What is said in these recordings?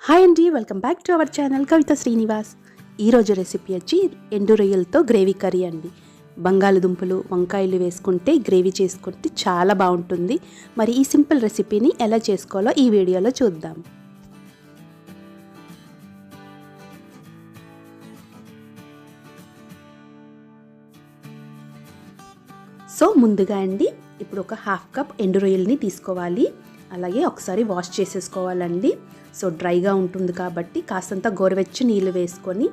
Hi అండి, welcome back to our channel Kavitha Srinivas. ఈరోజు recipe వచ్చి ఎండు రొయ్యలతో గ్రేవీ కర్రీ అండి. బంగాళదుంపలు వంకాయలు వేసుకుంటే గ్రేవీ చేసుకుంటే చాలా బాగుంటుంది. మరి ఈ సింపుల్ రెసిపీని ఎలా చేసుకోవాలో ఈ వీడియోలో చూద్దాం. సో ముందుగా అండి ఇప్పుడు ఒక హాఫ్ కప్ ఎండు రొయ్యల్ని తీసుకోవాలి. అలాగే ఒకసారి వాష్ చేసేసుకోవాలండి. సో డ్రైగా ఉంటుంది కాబట్టి కాస్తంత గోరువెచ్చని నీళ్ళు వేసుకొని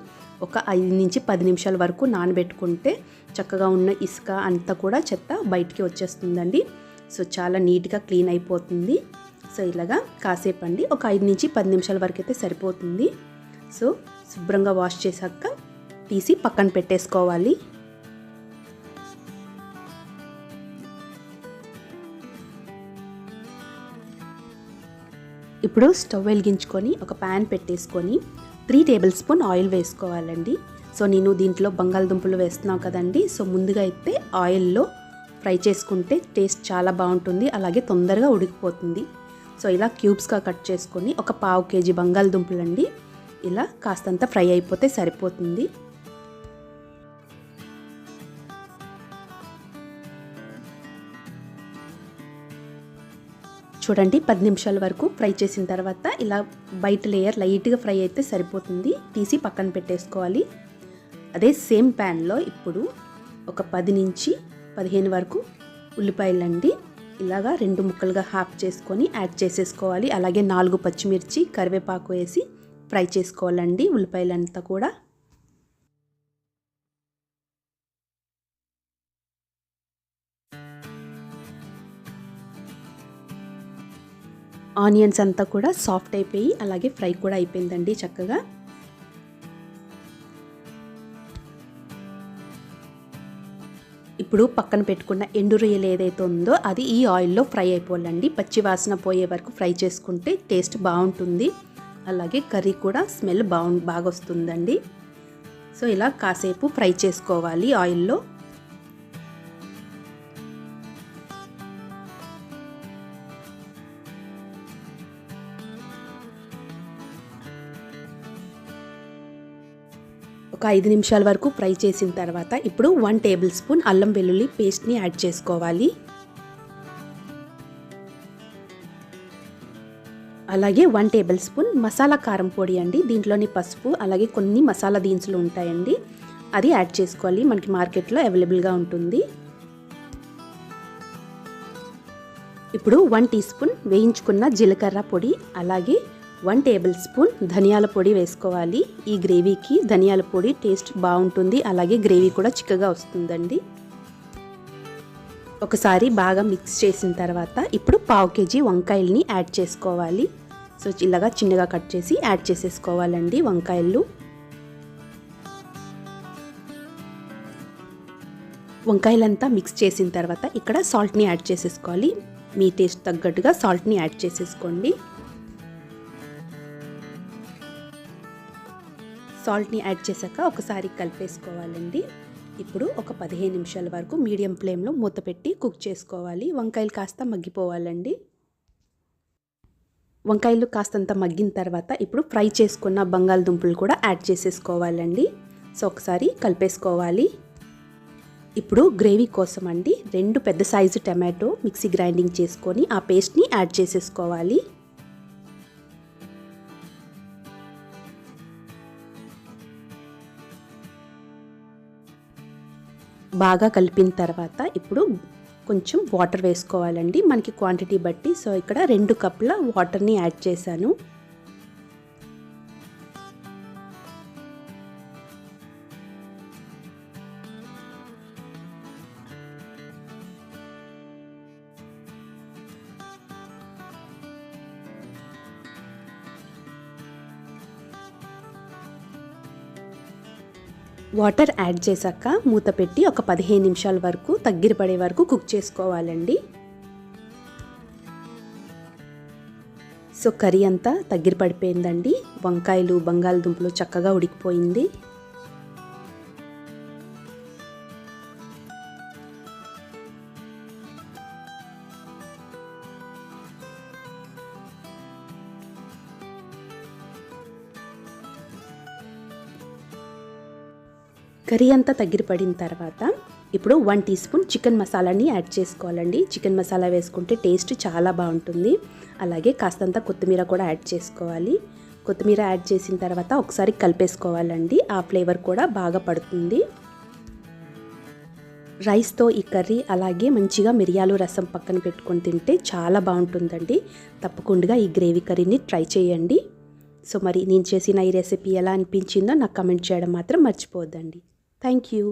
ఒక 5 నుంచి 10 నిమిషాల వరకు నానబెట్టుకుంటే చక్కగా ఉన్న ఇసుక అంతా కూడా చెత్త బయటికి వచ్చేస్తుందండి. సో చాలా నీట్గా క్లీన్ అయిపోతుంది. సో ఇలాగా కాసేపు అండి ఒక 5 నుంచి 10 నిమిషాల వరకు అయితే సరిపోతుంది. సో శుభ్రంగా వాష్ చేశాక తీసి పక్కన పెట్టేసుకోవాలి. ఇప్పుడు స్టవ్ వెలిగించుకొని ఒక ప్యాన్ పెట్టేసుకొని 3 టేబుల్ స్పూన్ ఆయిల్ వేసుకోవాలండి. సో నేను దీంట్లో బంగాళదుంపలు వేస్తున్నాను కదండి. సో ముందుగా అయితే ఆయిల్లో ఫ్రై చేసుకుంటే టేస్ట్ చాలా బాగుంటుంది, అలాగే తొందరగా ఉడికిపోతుంది. సో ఇలా క్యూబ్స్గా కట్ చేసుకొని ఒక 1/2 కేజీ బంగాళదుంపలు అండి ఇలా కాస్తంత ఫ్రై అయిపోతే సరిపోతుంది. చూడండి 10 నిమిషాల వరకు ఫ్రై చేసిన తర్వాత ఇలా బయట లేయర్ లైట్గా ఫ్రై అయితే సరిపోతుంది. తీసి పక్కన పెట్టేసుకోవాలి. అదే సేమ్ ప్యాన్లో ఇప్పుడు ఒక 10 నుంచి 15 వరకు ఉల్లిపాయలండి ఇలాగా 2 ముక్కలుగా హాఫ్ చేసుకొని యాడ్ చేసేసుకోవాలి. అలాగే 4 పచ్చిమిర్చి కరివేపాకు వేసి ఫ్రై చేసుకోవాలండి ఉల్లిపాయలంతా కూడా. ఆనియన్స్ అంతా కూడా సాఫ్ట్ అయిపోయి అలాగే ఫ్రై కూడా అయిపోయిందండి చక్కగా. ఇప్పుడు పక్కన పెట్టుకున్న ఎండు రొయ్యలు ఏదైతే ఉందో అది ఈ ఆయిల్లో ఫ్రై అయిపోవాలండి. పచ్చి వాసన పోయే వరకు ఫ్రై చేసుకుంటే టేస్ట్ బాగుంటుంది, అలాగే కర్రీ కూడా స్మెల్ బాగా వస్తుందండి. సో ఇలా కాసేపు ఫ్రై చేసుకోవాలి ఆయిల్లో. ఒక 5 నిమిషాల వరకు ఫ్రై చేసిన తర్వాత ఇప్పుడు 1 టేబుల్ స్పూన్ అల్లం వెల్లుల్లి పేస్ట్ని యాడ్ చేసుకోవాలి. అలాగే 1 టేబుల్ స్పూన్ మసాలా కారం పొడి అండి. దీంట్లోని పసుపు అలాగే కొన్ని మసాలా దినుసులు ఉంటాయండి, అది యాడ్ చేసుకోవాలి. మనకి మార్కెట్లో అవైలబుల్గా ఉంటుంది. ఇప్పుడు 1 టీ స్పూన్ వేయించుకున్న జీలకర్ర పొడి అలాగే 1 టేబుల్ స్పూన్ ధనియాల పొడి వేసుకోవాలి. ఈ గ్రేవీకి ధనియాల పొడి టేస్ట్ బాగుంటుంది, అలాగే గ్రేవీ కూడా చిక్కగా వస్తుందండి. ఒకసారి బాగా మిక్స్ చేసిన తర్వాత ఇప్పుడు 1/2 కేజీ వంకాయల్ని యాడ్ చేసుకోవాలి. సో ఇలాగా చిన్నగా కట్ చేసి యాడ్ చేసేసుకోవాలండి వంకాయలు. వంకాయలంతా మిక్స్ చేసిన తర్వాత ఇక్కడ సాల్ట్ని యాడ్ చేసేసుకోవాలి. మీ టేస్ట్ తగ్గట్టుగా సాల్ట్ని యాడ్ చేసేసుకోండి. సాల్ట్ని యాడ్ చేశాక ఒకసారి కలిపేసుకోవాలండి. ఇప్పుడు ఒక 15 నిమిషాల వరకు మీడియం ఫ్లేమ్లో మూత పెట్టి కుక్ చేసుకోవాలి. వంకాయలు కాస్త మగ్గిపోవాలండి. వంకాయలు కాస్తంత మగ్గిన తర్వాత ఇప్పుడు ఫ్రై చేసుకున్న బంగాళదుంపలు కూడా యాడ్ చేసేసుకోవాలండి. సో ఒకసారి కలిపేసుకోవాలి. ఇప్పుడు గ్రేవీ కోసం అండి 2 పెద్ద సైజు టమాటో మిక్సీ గ్రైండింగ్ చేసుకొని ఆ పేస్ట్ని యాడ్ చేసేసుకోవాలి. బాగా కలిపిన తర్వాత ఇప్పుడు కొంచెం వాటర్ వేసుకోవాలండి మనకి క్వాంటిటీ బట్టి. సో ఇక్కడ 2 కప్పుల వాటర్ని యాడ్ చేశాను. వాటర్ యాడ్ చేశాక మూత పెట్టి ఒక 15 నిమిషాల వరకు దగ్గర పడే వరకు కుక్ చేసుకోవాలండి. సో కర్రీ అంతా దగ్గర పడిపోయిందండి. వంకాయలు బంగాళదుంపలు చక్కగా ఉడికిపోయింది. కర్రీ అంతా దగ్గర పడిన తర్వాత ఇప్పుడు 1 టీ స్పూన్ చికెన్ మసాలాని యాడ్ చేసుకోవాలండి. చికెన్ మసాలా వేసుకుంటే టేస్ట్ చాలా బాగుంటుంది. అలాగే కాస్తంత కొత్తిమీర కూడా యాడ్ చేసుకోవాలి. కొత్తిమీర యాడ్ చేసిన తర్వాత ఒకసారి కలిపేసుకోవాలండి. ఆ ఫ్లేవర్ కూడా బాగా పడుతుంది. రైస్తో ఈ కర్రీ అలాగే మంచిగా మిరియాలు రసం పక్కన పెట్టుకొని తింటే చాలా బాగుంటుందండి. తప్పకుండా ఈ గ్రేవీ కర్రీని ట్రై చేయండి. సో మరి నేను చేసిన ఈ రెసిపీ ఎలా అనిపించిందో నాకు కమెంట్ చేయడం మాత్రం మర్చిపోవద్దండి. Thank you.